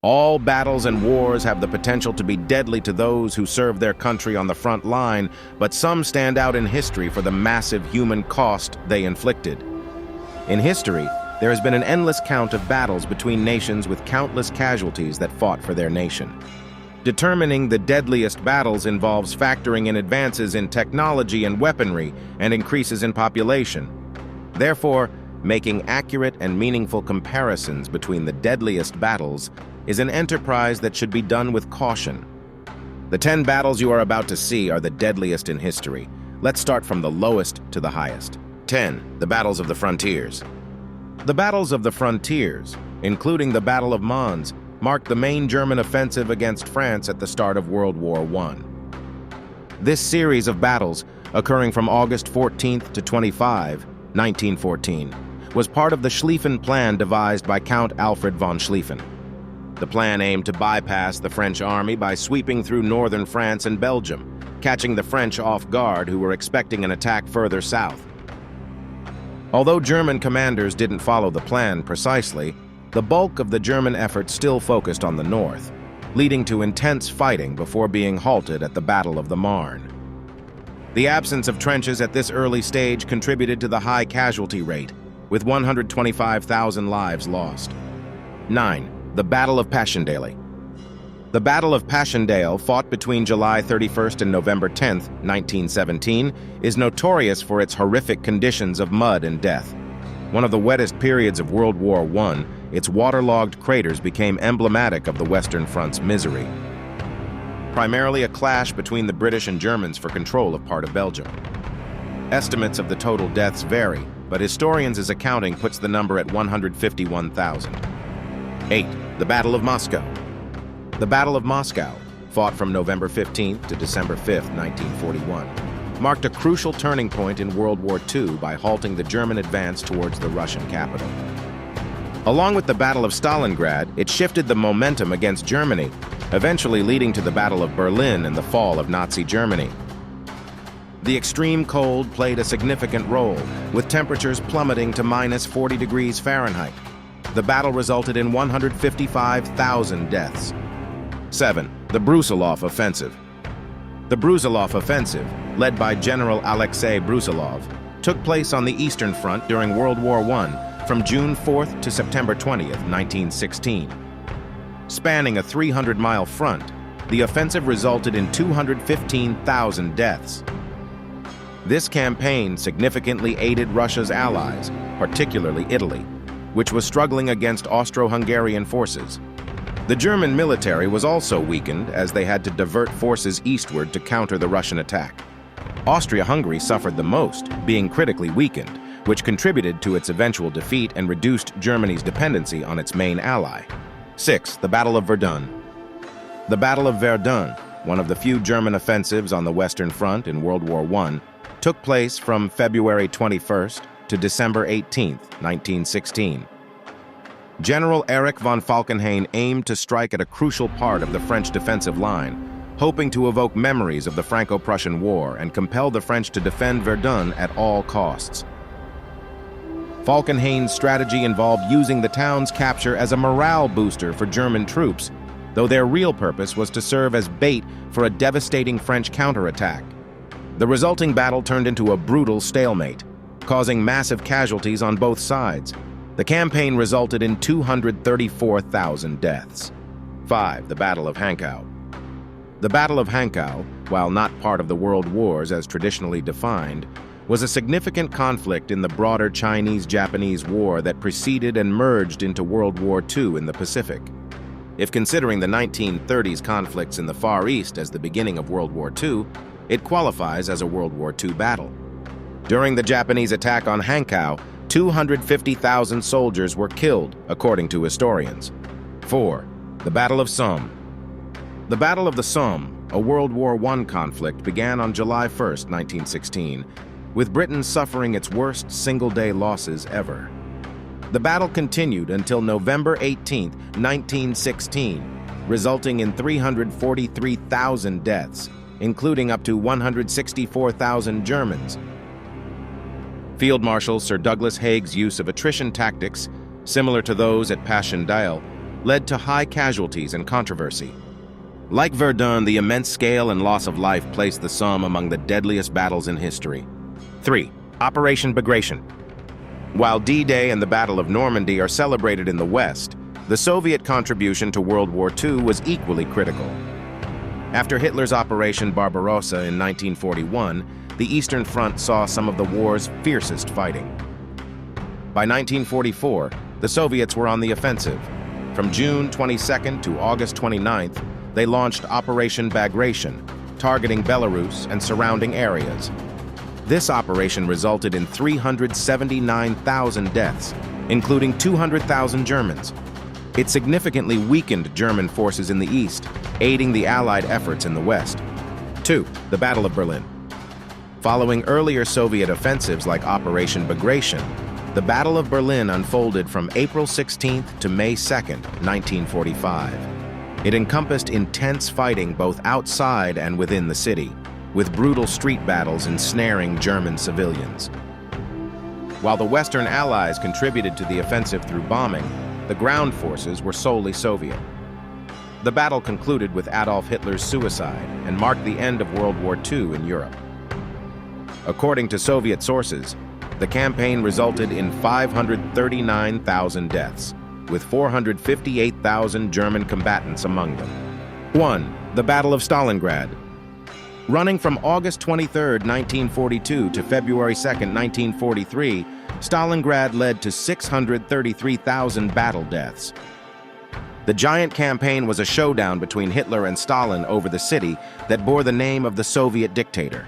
All battles and wars have the potential to be deadly to those who serve their country on the front line, but some stand out in history for the massive human cost they inflicted. In history, there has been an endless count of battles between nations with countless casualties that fought for their nation. Determining the deadliest battles involves factoring in advances in technology and weaponry and increases in population. Therefore, making accurate and meaningful comparisons between the deadliest battles is an enterprise that should be done with caution. The 10 battles you are about to see are the deadliest in history. Let's start from the lowest to the highest. 10. The Battles of the Frontiers. The Battles of the Frontiers, including the Battle of Mons, marked the main German offensive against France at the start of World War I. This series of battles, occurring from August 14th to 25, 1914, was part of the Schlieffen Plan devised by Count Alfred von Schlieffen. The plan aimed to bypass the French army by sweeping through northern France and Belgium, catching the French off guard who were expecting an attack further south. Although German commanders didn't follow the plan precisely, the bulk of the German effort still focused on the north, leading to intense fighting before being halted at the Battle of the Marne. The absence of trenches at this early stage contributed to the high casualty rate, with 125,000 lives lost. 9. The Battle of Passchendaele. The Battle of Passchendaele, fought between July 31st and November 10th, 1917, is notorious for its horrific conditions of mud and death. One of the wettest periods of World War I, its waterlogged craters became emblematic of the Western Front's misery. Primarily a clash between the British and Germans for control of part of Belgium. Estimates of the total deaths vary, but historians' accounting puts the number at 151,000. 8. The Battle of Moscow. The Battle of Moscow, fought from November 15th to December 5th, 1941, marked a crucial turning point in World War II by halting the German advance towards the Russian capital. Along with the Battle of Stalingrad, it shifted the momentum against Germany, eventually leading to the Battle of Berlin and the fall of Nazi Germany. The extreme cold played a significant role, with temperatures plummeting to minus 40 degrees Fahrenheit. The battle resulted in 155,000 deaths. 7. The Brusiloff Offensive. The Brusiloff Offensive, led by General Alexei Brusilov, took place on the Eastern Front during World War I from June 4th to September 20th, 1916. Spanning a 300-mile front, the offensive resulted in 215,000 deaths. This campaign significantly aided Russia's allies, particularly Italy, which was struggling against Austro-Hungarian forces. The German military was also weakened as they had to divert forces eastward to counter the Russian attack. Austria-Hungary suffered the most, being critically weakened, which contributed to its eventual defeat and reduced Germany's dependency on its main ally. 6. The Battle of Verdun. The Battle of Verdun, one of the few German offensives on the Western Front in World War I, took place from February 21st to December 18th, 1916. General Erich von Falkenhayn aimed to strike at a crucial part of the French defensive line, hoping to evoke memories of the Franco-Prussian War and compel the French to defend Verdun at all costs. Falkenhayn's strategy involved using the town's capture as a morale booster for German troops, though their real purpose was to serve as bait for a devastating French counterattack. The resulting battle turned into a brutal stalemate, causing massive casualties on both sides. The campaign resulted in 234,000 deaths. 5. The Battle of Hankou. The Battle of Hankou, while not part of the World Wars as traditionally defined, was a significant conflict in the broader Chinese-Japanese War that preceded and merged into World War II in the Pacific. If considering the 1930s conflicts in the Far East as the beginning of World War II, it qualifies as a World War II battle. During the Japanese attack on Hankou, 250,000 soldiers were killed, according to historians. 4. The Battle of Somme. The Battle of the Somme, a World War I conflict, began on July 1, 1916, with Britain suffering its worst single-day losses ever. The battle continued until November 18, 1916, resulting in 343,000 deaths, including up to 164,000 Germans. Field Marshal Sir Douglas Haig's use of attrition tactics, similar to those at Passchendaele, led to high casualties and controversy. Like Verdun, the immense scale and loss of life placed the Somme among the deadliest battles in history. 3. Operation Bagration. While D-Day and the Battle of Normandy are celebrated in the West, the Soviet contribution to World War II was equally critical. After Hitler's Operation Barbarossa in 1941, the Eastern Front saw some of the war's fiercest fighting. By 1944, the Soviets were on the offensive. From June 22nd to August 29th, they launched Operation Bagration, targeting Belarus and surrounding areas. This operation resulted in 379,000 deaths, including 200,000 Germans. It significantly weakened German forces in the east, aiding the Allied efforts in the west. 2. The Battle of Berlin. Following earlier Soviet offensives like Operation Bagration, the Battle of Berlin unfolded from April 16th to May 2nd, 1945. It encompassed intense fighting both outside and within the city, with brutal street battles ensnaring German civilians. While the Western Allies contributed to the offensive through bombing, the ground forces were solely Soviet. The battle concluded with Adolf Hitler's suicide and marked the end of World War II in Europe. According to Soviet sources, the campaign resulted in 539,000 deaths, with 458,000 German combatants among them. 1. The Battle of Stalingrad. Running from August 23, 1942 to February 2, 1943, Stalingrad led to 633,000 battle deaths. The giant campaign was a showdown between Hitler and Stalin over the city that bore the name of the Soviet dictator.